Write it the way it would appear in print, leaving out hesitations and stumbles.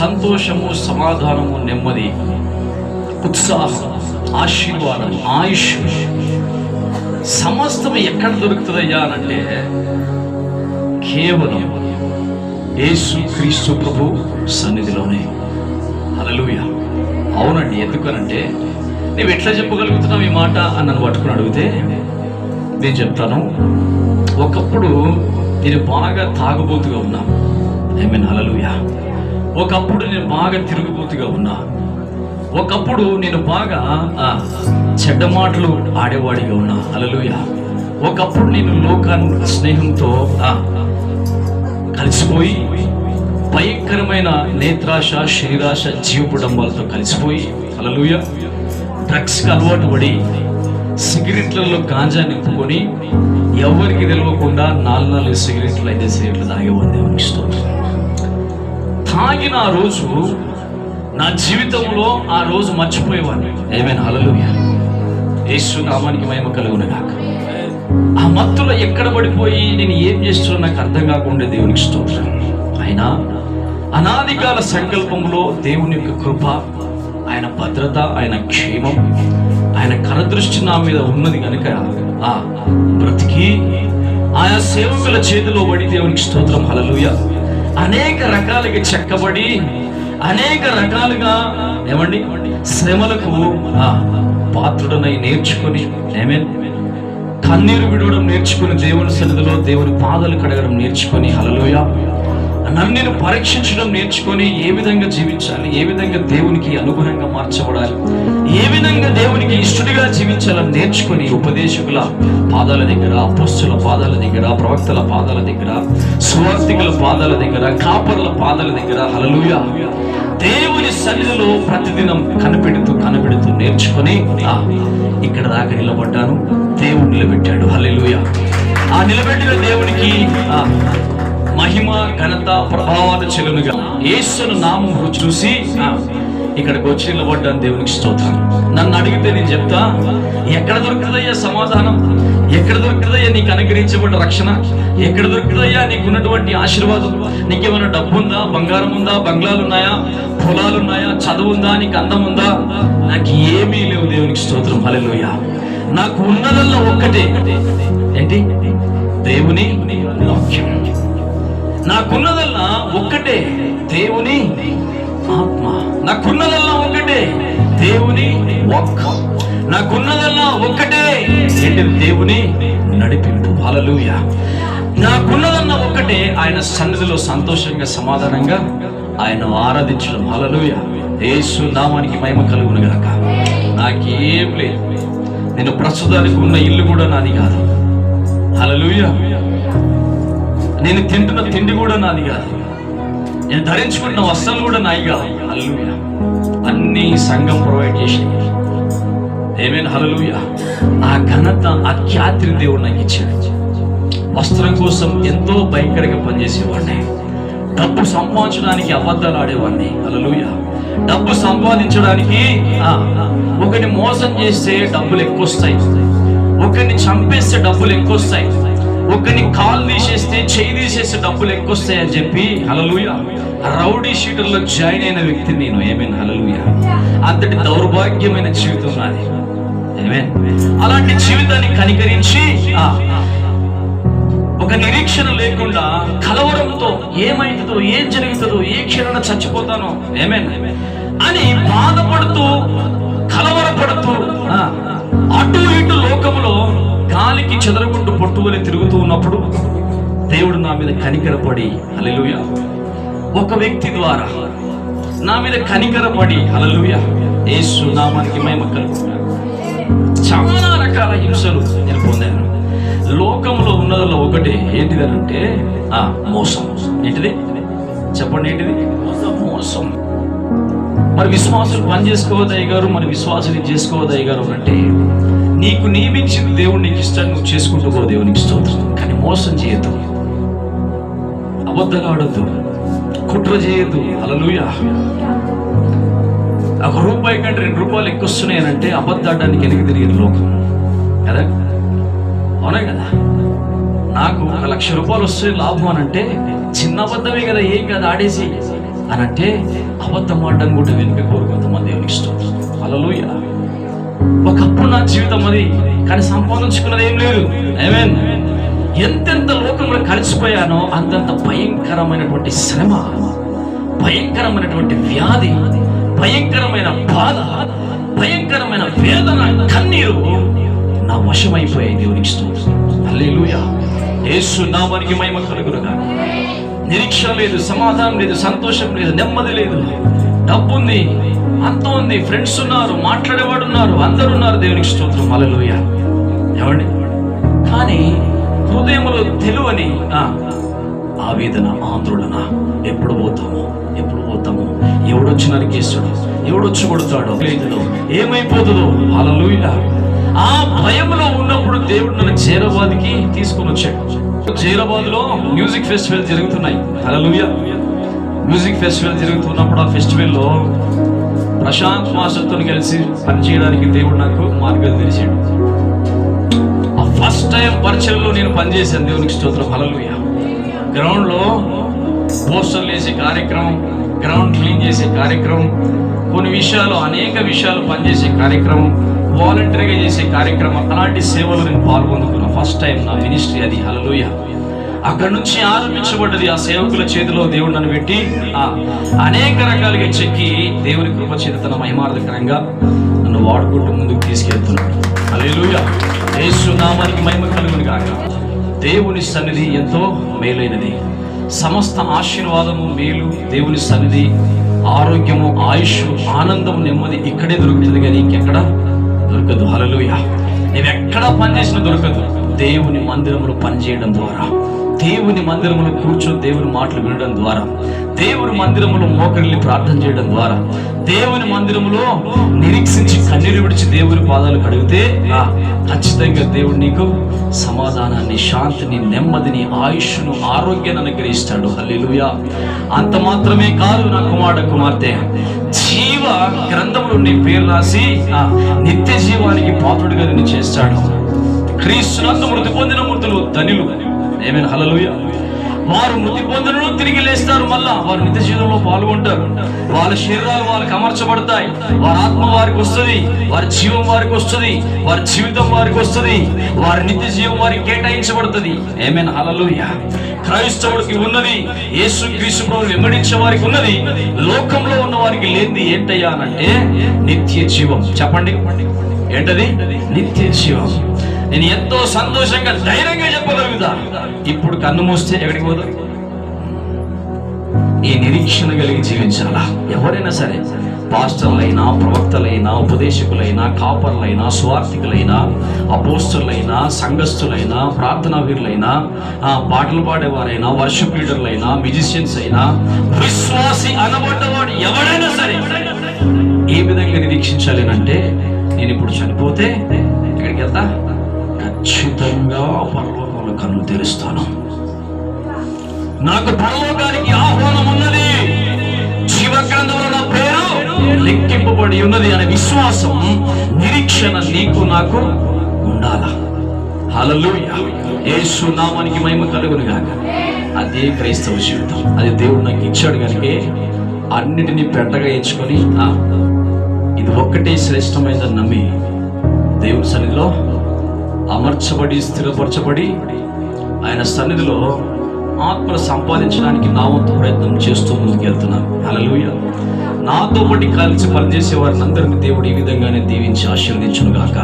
సంతోషము, సమాధానము, నెమ్మది, ఉత్సాహం, ఆశీర్వాదం, ఆయుష్ సమస్తం ఎక్కడ దొరుకుతుందయ్యా అనంటే కేవలం యేసు క్రీస్తు ప్రభు సన్నిధిలోనే. హల్లెలూయా. అవునండి. ఎందుకనంటే నువ్వు ఎట్లా చెప్పగలుగుతున్నావు ఈ మాట అని నన్ను పట్టుకుని అడిగితే నేను చెప్తాను. ఒకప్పుడు నేను బాగా తాగుబోతుగా ఉన్నా. ఆమేన్. హల్లెలూయా. ఒకప్పుడు నేను బాగా తిరుగుబోతుగా ఉన్నా. ఒకప్పుడు నేను బాగా చెడ్డ మాటలు ఆడేవాడిగా ఉన్నా. హల్లెలూయా. ఒకప్పుడు నేను లోకాన్ని స్నేహంతో కలిసిపోయి భయంకరమైన నేత్రాశ, శరీరాశ, జీవపుడంబాలతో కలిసిపోయి, హల్లెలూయా, డ్రగ్స్కి అలవాటు పడి సిగరెట్లలో గాంజా నింపుకొని ఎవరికి తెలియకుండా 4 సిగరెట్లు, 5 సిగరెట్లు తాగేవాడిని. దేవునికి స్తోత్రం. తాగిన ఆ రోజు నా జీవితంలో ఆ రోజు మర్చిపోయేవాడిని. ఆమేన్. హల్లెలూయా. యేసు నామానికి మహిమ కలుగును గాక. ఆ మత్తులో ఎక్కడ పడిపోయి నేను ఏం చేస్తున్నా నాకు అర్థం కాకుండా దేవునికి స్తోత్రం. అయినా అనాదికాల సంకల్పంలో దేవుని యొక్క కృప, ఆయన భద్రత, ఆయన క్షేమం, ఆయన కరదృష్టి నా మీద ఉన్నది కనుక బ్రతికి ఆయా సేవకుల చేతిలో పడి దేవునికి స్తోత్రం. హల్లెలూయా. అనేక రకాలుగా చెక్కబడి అనేక రకాలుగా ఏమండి శ్రమలకు పాత్రుడనై నేర్చుకొని, ఆమేన్, కన్నీరు విడవడం నేర్చుకుని, దేవుని సన్నిధిలో దేవుని పాదాలు కడగడం నేర్చుకొని, హల్లెలూయా, నన్ను పరీక్షించడం నేర్చుకొని ఏ విధంగా జీవించాలి, ఏ విధంగా దేవునికి అనుగుణంగా మార్చబడాలి, ఏ విధంగా దేవునికి ఇష్టడిగా జీవించాలని నేర్చుకొని ఉపదేశకుల పాదాల దగ్గర, అపోస్తలుల పాదాల దగ్గర, ప్రవక్తల పాదాల దగ్గర, సువార్తికుల పాదాల దగ్గర, కాపరుల పాదాల దగ్గర, హల్లెలూయా, దేవుని సన్నిధిలో ప్రతిదినం కనిపెడుతూ నేర్చుకొని ఇక్కడ దాకా నిలబడ్డాను. దేవుడు నిలబెట్టాడు. హల్లెలూయా. ఆ నిలబెట్టిన దేవునికి మహిమ, ఘనత, ప్రభావాలు చెలునుగా. యేసు నామం చూసి ఇక్కడికి వచ్చి నిలబడ్డాను. దేవునికి స్తోత్రం. నన్ను అడిగితే నేను చెప్తా, ఎక్కడ దొరుకుతుందయ్యా సమాధానం, ఎక్కడ దొరుకుతుందయ్యా నీకు అనుగ్రహించబడ్డ రక్షణ, ఎక్కడ దొరుకుతుందయ్యా నీకు ఉన్నటువంటి ఆశీర్వాదం, నీకేమైనా డబ్బు ఉందా, బంగారం ఉందా, బంగ్లాలు ఉన్నాయా, పొలాలు ఉన్నాయా, చదువు ఉందా, నీకు అందం ఉందా? నాకు ఏమీ లేవు. దేవునికి స్తోత్రం. హల్లెలూయా. నాకు ఉన్నదల్లా ఒక్కటే, ఏంటి? దేవుని వాక్యం. నాకున్నదల్లా ఒక్కటే, దేవుని ఆత్మ. నాకున్నదల్లా ఒక్కటే, దేవుని వాక్. నాకున్నదల్లా ఒక్కటే, ఏంటి? దేవుని నడిపింపు. హల్లెలూయా. నాకున్నదల్లా ఒక్కటే, ఆయన సన్నిధిలో సంతోషంగా, సమాధానంగా ఆయన ఆరాధించడం. హల్లెలూయా. యేసు నామానికి మహిమ కలుగును గాక. నాకేం లేదు. నేను ప్రస్తుతానికి ఉన్న ఇల్లు కూడా నాది కాదు. హల్లెలూయా. నేను తింటున్న తిండి కూడా నాది కాదు. నేను ధరించుకున్న వస్త్రాలు కూడా నాయి కాదు. హల్లెలూయా. అన్ని సంఘం ప్రొవైడ్ చేసి, ఆమేన్, హల్లెలూయా. ఆ ఘనత, ఆ ఖ్యాతిని దేవుడు నాకు ఇచ్చాడు. వస్త్రం కోసం ఎంతో భయంకరంగా పనిచేసేవాడిని. డబ్బు సంపాదించడానికి అబద్ధాలు ఆడేవాడిని. హల్లెలూయా. డబ్బు సంపాదించడానికి ఒకరిని మోసం చేస్తే డబ్బులు ఎక్కువ వస్తాయి, ఒకరిని చంపేస్తే డబ్బులు ఎక్కువ వస్తాయి, ఒకరిని కాలు తీసేస్తే, చేయి తీసేస్తే డబ్బులు ఎక్కువ వస్తాయి అని చెప్పి, హల్లెలూయా, రౌడీ షీటర్లో జాయిన్ అయిన వ్యక్తిని నేను. ఆమేన్. హల్లెలూయా. అంతటి దౌర్భాగ్యమైన జీవితం నాది. ఆమేన్. అలాంటి జీవితాన్ని కనికరించి ఒక నిరీక్షణ లేకుండా, కలవరంతో, ఏమైతుందో, ఏం జరుగుతుందో, ఏ క్షణాన చచ్చిపోతానో, ఆమేన్ అని బాధపడుతూ, కలవరపడుతూ, అటు ఇటు లోకములో గాలికి చెదరగొట్టు పొట్టువలి తిరుగుతూ ఉన్నప్పుడు దేవుడు నా మీద కనికరపడి, హల్లెలూయా, ఒక వ్యక్తి ద్వారా నా మీద కనికరపడి, హల్లెలూయా, యేసు నామానికి మహిమ కలుగును. చాలా రకాల హింసలు నేను పొందాను. లోకంలో ఉన్నదల్లా ఒకటే, ఏంటిదనంటే మోసం. ఏంటిది చెప్పండి? ఏంటిది? మోసం. మరి విశ్వాసులు పని చేసుకోవద్దయ్య గారు, మరి విశ్వాసులు చేసుకోవద్దయ్య గారు అంటే, నీకు నియమించింది దేవుడు, నీకు ఇష్టాన్ని నువ్వు చేసుకుంటూ పో. దేవునికి స్తోత్రం. కానీ మోసం చేయొద్దు, అబద్ధాలు ఆడొద్దు, కుట్ర చేయొద్దు. హల్లెలూయా. ₹1 కంటే ₹2 ఎక్కువ వస్తున్నాయనంటే అబద్ధాడానికి వెనక్కి తిరిగింది లోకం కదా. అవునా కదా? నాకు ₹1,00,000 వస్తే లాభం అని అంటే చిన్న అబద్ధమే కదా, ఏం కదా, ఆడేసి అని అంటే అబద్ధం ఆడడం కూడా వెనుక కోరు కొంతమంది దేవునికి స్తోత్రం. హల్లెలూయా. ఒకప్పుడు నా జీవితం అది, కానీ సంపాదించుకున్నది ఏం లేదు. ఆమేన్. ఎంతెంత లోకంలో కలిసిపోయానో అంతంత భయంకరమైనటువంటి శ్రమ, భయంకరమైనటువంటి వ్యాధి, భయంకరమైన బాధ, భయంకరమైన వేదన, కన్నీరు నా వశమైపోయాయి. దేవునికి స్తోత్రం. హల్లెలూయా. యేసు నామానికి మహిమ కలుగునుగాక. నిరీక్షణ లేదు, సమాధానం లేదు, సంతోషం లేదు, నెమ్మది లేదు. డబ్బు ఉంది, అంత ఉంది, ఫ్రెండ్స్ ఉన్నారు, మాట్లాడేవాడు ఉన్నారు, అందరు ఉన్నారు. దేవునికి స్తోత్రం. హల్లెలూయా. ఏమండి, కానీ హృదయంలో తెలువని ఆవేదన, ఆందోళన. ఎప్పుడు పోతాము, ఎప్పుడు పోతాము, ఎవడొచ్చి నరికేస్తాడు, ఎవడొచ్చి కొడతాడో, ఏమైపోతుందో. హల్లెలూయా. ఆ భయంలో ఉన్నప్పుడు దేవుడు నన్ను జైరాబాద్కి తీసుకొని వచ్చాడు. జైరాబాద్లో మ్యూజిక్ ఫెస్టివల్ జరుగుతున్నాయి. హల్లెలూయా. మ్యూజిక్ ఫెస్టివల్ జరుగుతున్నప్పుడు ఆ ఫెస్టివల్లో ప్రశాంత్ మాస్టర్తో కలిసి పనిచేయడానికి దేవుడు నాకు మార్గాలు తెరిచాడు. ఆ ఫస్ట్ టైం పరిచయంలో నేను పనిచేశాను. దేవునికి స్తోత్రం. హల్లెలూయా. గ్రౌండ్లో పోస్టర్లు వేసే కార్యక్రమం, గ్రౌండ్ క్లీన్ చేసే కార్యక్రమం, కొన్ని విషయాలు, అనేక విషయాలు పనిచేసే కార్యక్రమం, వాలంటరీగా చేసే కార్యక్రమం, అలాంటి సేవలు నేను పాల్గొనుకున్నా. ఫస్ట్ టైం నా మినిస్ట్రీ అది. హల్లెలూయా. అక్కడి నుంచి ఆరంభించబడ్డది. ఆ సేవకుల చేతిలో దేవుడు నన్ను పెట్టి అనేక రకాలుగా చెక్కి దేవుని కృప చేత తన మహిమార్థకరంగా నన్ను వాడుకుంటూ ముందుకు తీసుకెళ్తున్నాడు. హల్లెలూయా. యేసు నామానికి మహిమ కలుగును గాక. దేవుని సన్నిధి ఎంతో మేలైనది. సమస్త ఆశీర్వాదము, మేలు, దేవుని సన్నిధి, ఆరోగ్యము, ఆయుష్, ఆనందం, నెమ్మది ఇక్కడే దొరుకుతుంది, కానీ ఇంకెక్కడ దొరకదు. హల్లెలూయా. నువ్వెక్కడ పనిచేసినా దొరకదు. దేవుని మందిరములో పనిచేయడం ద్వారా, దేవుని మందిరములో కూర్చొని దేవుని మాటలు వినడం ద్వారా, దేవుని మందిరములో మోకరిల్లి ప్రార్థన చేయడం ద్వారా, దేవుని మందిరములో నిరీక్షించి కన్నీరు విడిచి దేవుని పాదాలు కడిగితే ఖచ్చితంగా దేవుడు నీకు సమాధానాన్ని, శాంతిని, నెమ్మదిని, ఆయుష్ను, ఆరోగ్యాన్ని అనుగ్రహిస్తాడు. హల్లెలూయా. అంత మాత్రమే కాదు, నా కుమార్తె జీవ గ్రంథంలో నీ పేరు రాసి నిత్య జీవానికి పాత్రుడిగా నిన్ను చేస్తాడు. క్రీస్తునందు మృతి పొందిన మృతులు ధనులు. ఆమేన్. హల్లెలూయా. వారు మృతి పొందినను తిరిగి లేస్తారు. మళ్ళా వారు నిత్య జీవితంలో పాల్గొంటారు. వాళ్ళ శరీరాలు వాళ్ళకి అమర్చబడతాయి. వారి ఆత్మ వారికి వస్తుంది, వారి జీవం వారికి వస్తుంది, వారి జీవితం వారికి వస్తుంది, వారి నిత్య జీవం వారికి కేటాయించబడుతుంది. ఆమేన్. హల్లెలూయా. క్రైస్తవుడికి ఉన్నది, యేసు క్రీస్తు ప్రభువును వెంబడించే వారికి ఉన్నది, లోకంలో ఉన్న వారికి లేనిది ఏంటయ్యా అనంటే నిత్య జీవం. చెప్పండి, ఏంటది? నిత్య జీవం. నేను ఎంతో సంతోషంగా, ధైర్యంగా చెప్పగలుగుతా. ఇప్పుడు కన్ను మూస్తే ఎక్కడికి పోదు? ఈ నిరీక్షణ కలిగి జీవించాలా. ఎవరైనా సరే, పాస్టర్లైనా, ప్రవక్తలైనా, ఉపదేశకులైనా, కాపర్లైనా, స్వార్థికులైనా, అపోస్తలులైనా, సంఘస్థులైనా, ప్రార్థనా వీరులైనా, పాటలు పాడేవారైనా, వర్షిప్ లీడర్లైనా, మ్యూజిషియన్స్ అయినా, విశ్వాసి అనబడ్డవాడు ఎవరైనా సరే ఏ విధంగా నిరీక్షించాలి అంటే, నేను ఇప్పుడు చనిపోతే ఎక్కడికి వెళ్తా? ఖచ్చితంగా పరలోకంలో కన్ను తెరుస్తాను. నాకు పరలోకానికి ఆహ్వానం ఉన్నది, జీవగ్రంథంలో నా పేరు లెక్కింపబడి ఉన్నది అనే విశ్వాసం, నిరీక్షణ నీకు నాకు ఉండాలా. హల్లెలూయా. యేసు నామానికి మహిమ కలుగును గాక. అదే క్రైస్తవ జీవితం. అది దేవుడు నాకు ఇచ్చాడు కనుక అన్నిటినీ పెద్దగా ఎంచుకొని ఇది ఒక్కటే శ్రేష్టమైనదని నమ్మి దేవుని సన్నిధిలో అమర్చబడి, స్థిరపరచబడి, ఆయన సన్నిధిలో ఆత్మను సంపాదించడానికి నా వంతు ప్రయత్నం చేస్తూ ముందుకెళ్తున్నాను. హల్లెలూయా. నాతో పాటు కలిసి పనిచేసే వారిని అందరినీ దేవుడు ఈ విధంగానే దీవించి ఆశీర్వదించును గాక.